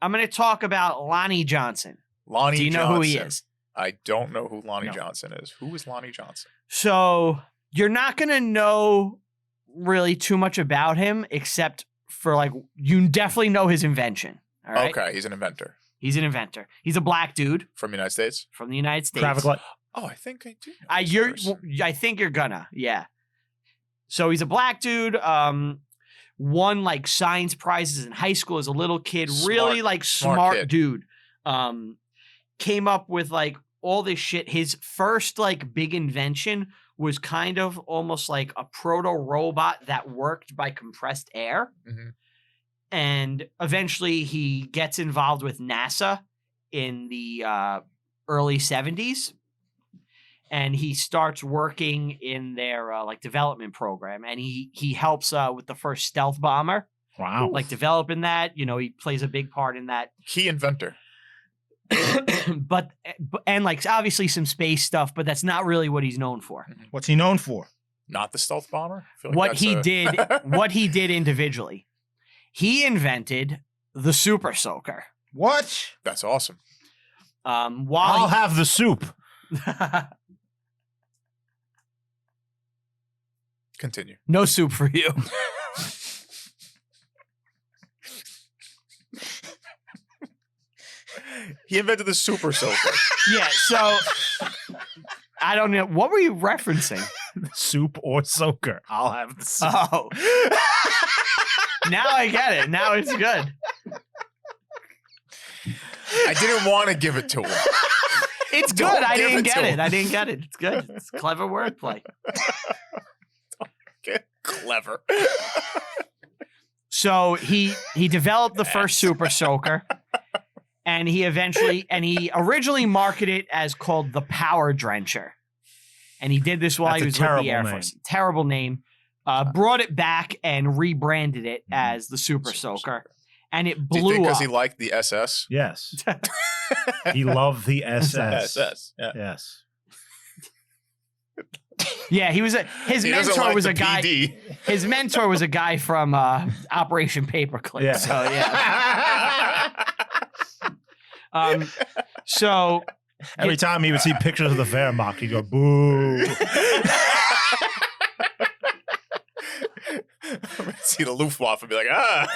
I'm going to talk about Lonnie Johnson. Lonnie Johnson. Do you know who he is? I don't know who Lonnie Johnson is. Who is Lonnie Johnson? So you're not going to know really too much about him, except for like, you definitely know his invention. All right? Okay, he's an inventor. He's an inventor. He's a black dude. From the United States? From the United States. Traffic light. Oh, I think I do. I think you're gonna, yeah. So he's a black dude. Won like science prizes in high school as a little kid. Really like smart dude. Came up with like all this shit. His first like big invention was kind of almost like a proto robot that worked by compressed air. Mm-hmm. And eventually he gets involved with NASA in the early 70s. And he starts working in their like development program. And he helps with the first stealth bomber. Wow. Like developing that. You know, he plays a big part in that. Key inventor. but like obviously some space stuff, but that's not really what he's known for. What's he known for? Not the stealth bomber? I feel like what he did individually. He invented the super soaker. What? That's awesome. I'll have the soup. Continue. No soup for you. He invented the super soaker. Yeah, so I don't know. What were you referencing? Soup or soaker? I'll have the soup. Oh. Now I get it. Now it's good. I didn't want to give it to him. It's good. I didn't get it. I didn't get it. It's good. It's clever wordplay. Clever. So he developed the first super soaker, and he originally marketed it as called the Power Drencher, and he did this while he was with the Air Force. Terrible name. Brought it back and rebranded it as the Super Soaker, and it blew up. Do you think because he liked the SS? Yes. He loved the SS. SS. Yeah. Yes. Yeah, his mentor was a guy. PD. His mentor was a guy from Operation Paperclip. Yeah. So yeah. So every time he would see pictures of the Wehrmacht, he'd go boo. See the Luftwaffe and be like, ah.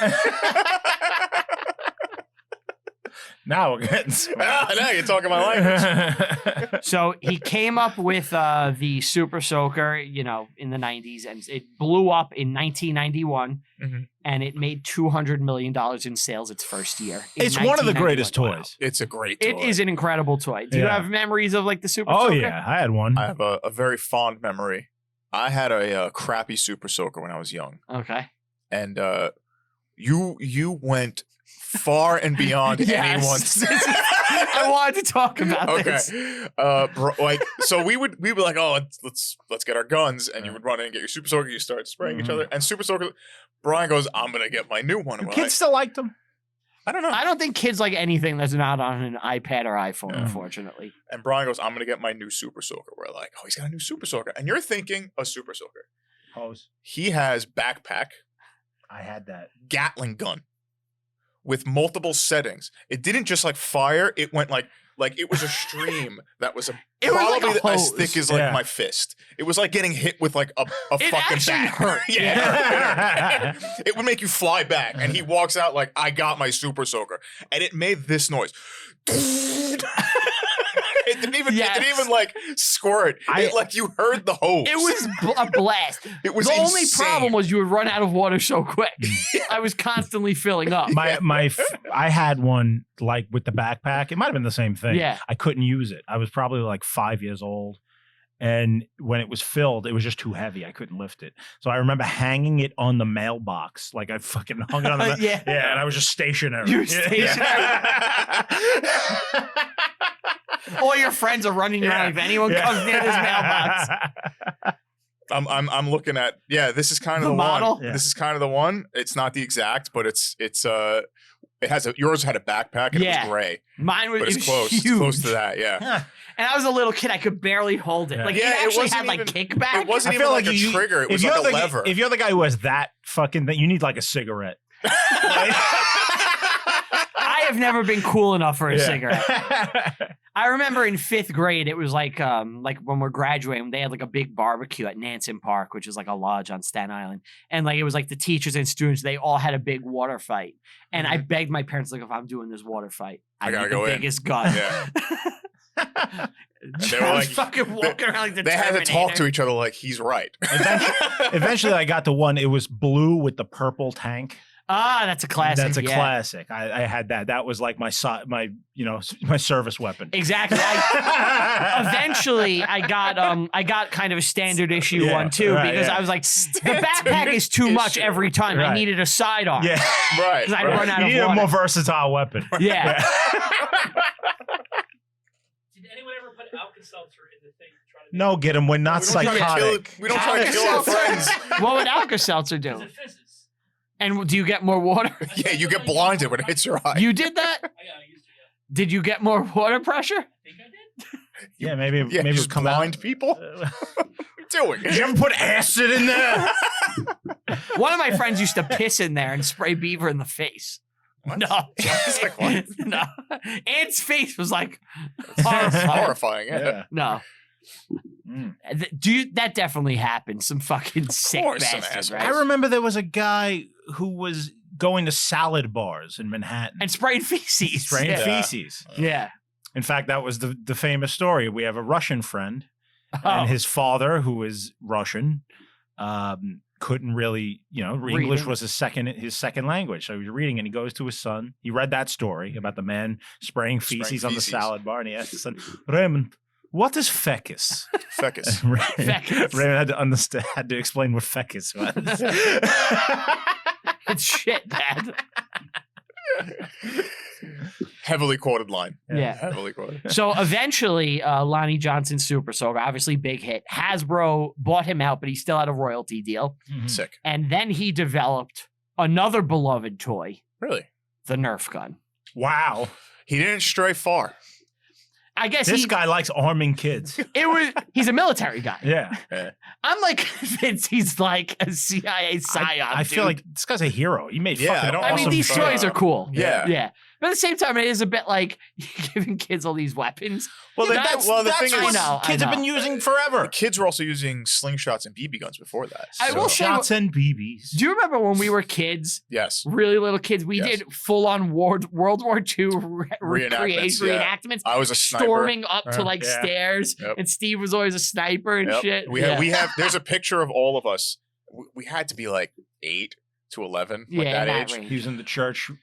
Now we're getting now you're talking my language. So he came up with the Super Soaker, you know, in the 90s, and it blew up in 1991, and it made $200 million in sales its first year. It's one of the greatest toys. It's a great toy. It is an incredible toy. Do you have memories of like the Super Soaker? Oh, yeah. I had one. I have a very fond memory. I had a crappy Super Soaker when I was young. Okay. And you went far and beyond anyone's. I wanted to talk about this. So we would be like, oh, let's get our guns, and you would run in and get your Super Soaker. You start spraying each other, and Super Soaker. Brian goes, I'm gonna get my new one. Kids still like them. I don't know. I don't think kids like anything that's not on an iPad or iPhone, unfortunately. And Brian goes, I'm gonna get my new Super Soaker. We're like, oh, he's got a new Super Soaker, and you're thinking a Super Soaker. Hose. He has backpack. I had that Gatling gun with multiple settings. It didn't just like fire. It went like it was a stream that was probably like as thick as like my fist. It was like getting hit with like a fucking bat. Hurt. Yeah, it hurt. It would make you fly back. And he walks out like, I got my Super Soaker, and it made this noise. It didn't even like squirt. You heard the hose. It was a blast. It was the insane. only problem was you would run out of water so quick. I was constantly filling up. I had one like with the backpack. It might have been the same thing. Yeah. I couldn't use it. I was probably like 5 years old. And when it was filled, it was just too heavy. I couldn't lift it. So I remember hanging it on the mailbox. Like I fucking hung it on the yeah. And I was just stationary. You were stationary. All your friends are running around. If anyone comes near this mailbox. I'm looking at this is kind of the model. One. Yeah. This is kind of the one. It's not the exact, but it has yours had a backpack and it was gray. Mine was, but it's close. Huge. It's close to that, yeah. And I was a little kid, I could barely hold it. Like it actually had like kickback. It wasn't even like a trigger. It was like a lever. If you're the guy who has that fucking thing, you need like a cigarette. I have never been cool enough for a cigarette. I remember in 5th grade, it was like when we're graduating, they had like a big barbecue at Nansen Park, which is like a lodge on Staten Island. And like, it was like the teachers and students, they all had a big water fight. And I begged my parents, like, if I'm doing this water fight, I need the biggest gun. Yeah. They were like, fucking walking around like the They had to talk to each other like he's right. Eventually, I got to one. It was blue with the purple tank. Ah, that's a classic. That's a classic. I had that. That was like my service weapon. Exactly. Eventually, I got kind of a standard issue one too, because I was like, the backpack is too much every time. I needed a sidearm. Yeah, right. Because I'd run out of water. You need a more versatile weapon. Yeah. Did anyone ever put Alka-Seltzer in the thing? No, get him. We're not psychotic. We don't try to kill our friends. What would Alka-Seltzer do? It fizzes. And do you get more water? Yeah, you get blinded when it hits your eye. You did that? I used to, yeah. Did you get more water pressure? I think I did. Yeah, maybe just come blind out. people. What are you doing? Did you ever put acid in there? One of my friends used to piss in there and spray Beaver in the face. What? No. Like, what? No. Ant's face was like Horrifying. Yeah. No. That definitely happened. Some fucking sick bastards, right? I remember there was a guy who was going to salad bars in Manhattan and spraying feces. Feces. Yeah. In fact, that was the famous story. We have a Russian friend, and his father, who is Russian, couldn't really, English was his second language. So he was reading, and he goes to his son. He read that story about the man spraying feces on the salad bar, and he asked his son, Raymond, what is fecus? Fecus. Raymond had to explain what fecus was. It's shit, Dad. Heavily quoted line. Yeah. Heavily quoted. So eventually, Lonnie Johnson Super Soaker, obviously big hit. Hasbro bought him out, but he still had a royalty deal. Mm-hmm. Sick. And then he developed another beloved toy. Really? The Nerf gun. Wow. He didn't stray far. I guess this guy likes arming kids. He's a military guy. Yeah. I'm like convinced he's like a CIA psyop. I feel like this guy's a hero. He made fucking awesome. I mean, these toys are cool. Yeah. Yeah. But at the same time, it is a bit like giving kids all these weapons. Well, that's what kids have been using forever. The kids were also using slingshots and BB guns before that. I will say, shots and BBs. Do you remember when we were kids? Yes. Really little kids. We did full-on World War II reenactments. I was a sniper. Storming up to like stairs. Yep. And Steve was always a sniper and shit. We have. There's a picture of all of us. We had to be like 8 to 11, like that age. Range. He was in the church tower.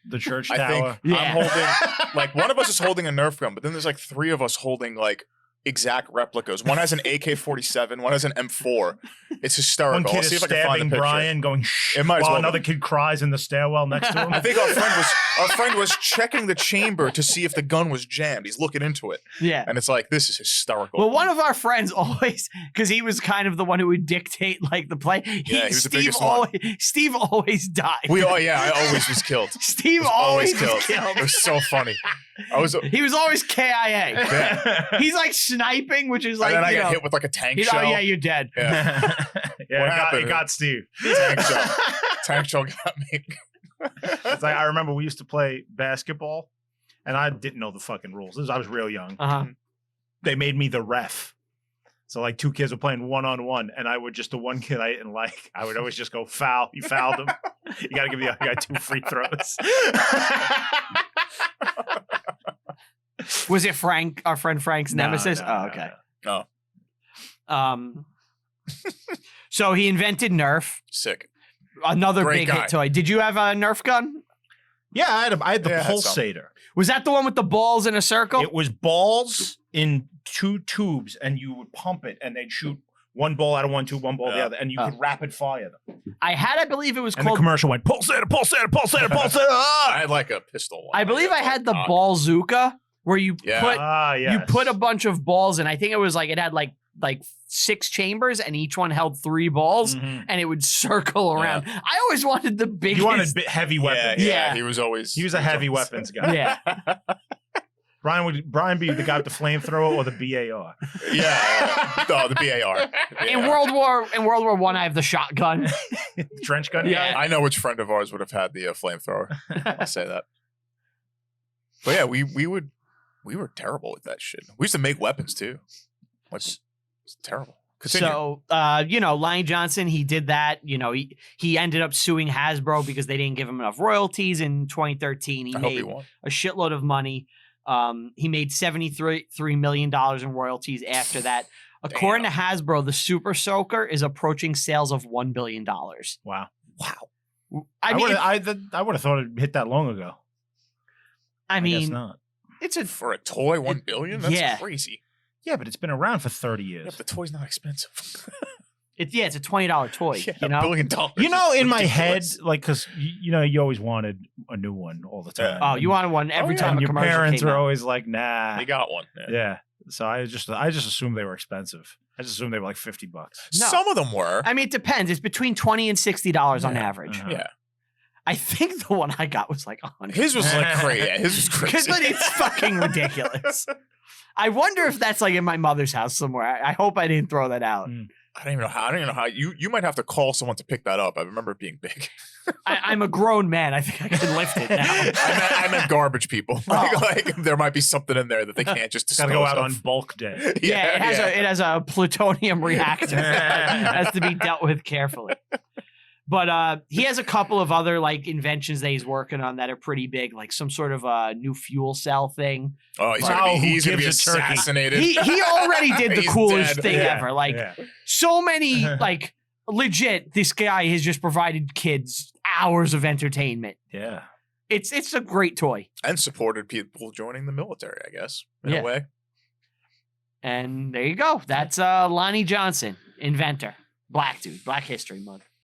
I think I'm holding, like, one of us is holding a Nerf gun, but then there's like 3 of us holding like exact replicas. One has an AK-47, one has an M4. It's hysterical. One kid I'll see is if I can find a stabbing picture. Brian, going shh, it might while well another kid cries in the stairwell next to him. I think our friend was checking the chamber to see if the gun was jammed. He's looking into it. Yeah. And it's like, this is hysterical. Well, one of our friends always, because he was kind of the one who would dictate like the play. He was the biggest one. Steve always died. I always was killed. Steve always was killed. It was so funny. He was always KIA. Yeah. He's like sniping, which is like, and then I got hit with like a tank shell. Oh yeah, you're dead. Yeah. It got Steve. Tank shell. Tank shell got me. It's like, I remember we used to play basketball, and I didn't know the fucking rules. I was real young. They made me the ref. So like 2 kids were playing 1-on-1, and I would just, the one kid I didn't like, I would always just go foul. You fouled him. You got to give the other guy 2 free throws. Was it Frank, our friend Frank's nemesis? Okay. No. So he invented Nerf. Sick. Another big hit toy. Did you have a Nerf gun? Yeah, I had the pulsator. Was that the one with the balls in a circle? It was balls in 2 tubes, and you would pump it, and they'd shoot one ball out of one tube, one ball the other, and you could rapid fire them. I believe it was and called... the commercial went, pulsator, pulsator, pulsator, pulsator. I had like a pistol one. I believe I had the Ballzooka, where you put a bunch of balls in. I think it was like, it had like 6 chambers, and each one held 3 balls, and it would circle around. I always wanted the biggest. You wanted heavy weapons. Yeah. He was a heavy weapons guy. Yeah. Brian would be the guy with the flamethrower or the BAR. Yeah. Oh, the BAR. Yeah. In World War I, I have the shotgun. Trench gun. Yeah. I know which friend of ours would have had the flamethrower. I'll say that. But yeah, we were terrible with that shit. We used to make weapons too. Like, it's terrible. Continue. So, Lonnie Johnson, he did that. He ended up suing Hasbro because they didn't give him enough royalties in 2013. He made a shitload of money. He made $73 million in royalties after that. According to Hasbro, the Super Soaker is approaching sales of $1 billion. Wow. I mean, I would have thought it hit that long ago. I mean, guess not. It's for a toy, $1 billion? That's crazy. Yeah, but it's been around for 30 years. Yeah, but the toy's not expensive. It's a $20 toy. Yeah, $1 billion. In my head, like, because you always wanted a new one all the time. Oh, you wanted one every time. Your parents were always like, "Nah." They got one. Yeah. So I just assumed they were expensive. I just assumed they were like $50. No. Some of them were. I mean, it depends. It's between $20 and $60 on average. Yeah. I think the one I got was like $100. His was like crazy. Yeah, his was crazy. But it's fucking ridiculous. I wonder if that's like in my mother's house somewhere. I hope I didn't throw that out. I don't even know how. You might have to call someone to pick that up. I remember it being big. I'm a grown man. I think I can lift it now. I meant garbage people. Like there might be something in there that they can't just gotta go out on bulk day. It has a plutonium reactor. It has to be dealt with carefully. But he has a couple of other like inventions that he's working on that are pretty big, like some sort of new fuel cell thing. Oh, he's gonna be assassinated. He already did the coolest thing ever. Like so many, like legit, this guy has just provided kids hours of entertainment. Yeah. It's a great toy. And supported people joining the military, I guess, in a way. And there you go. That's Lonnie Johnson, inventor. Black dude. Black History Month.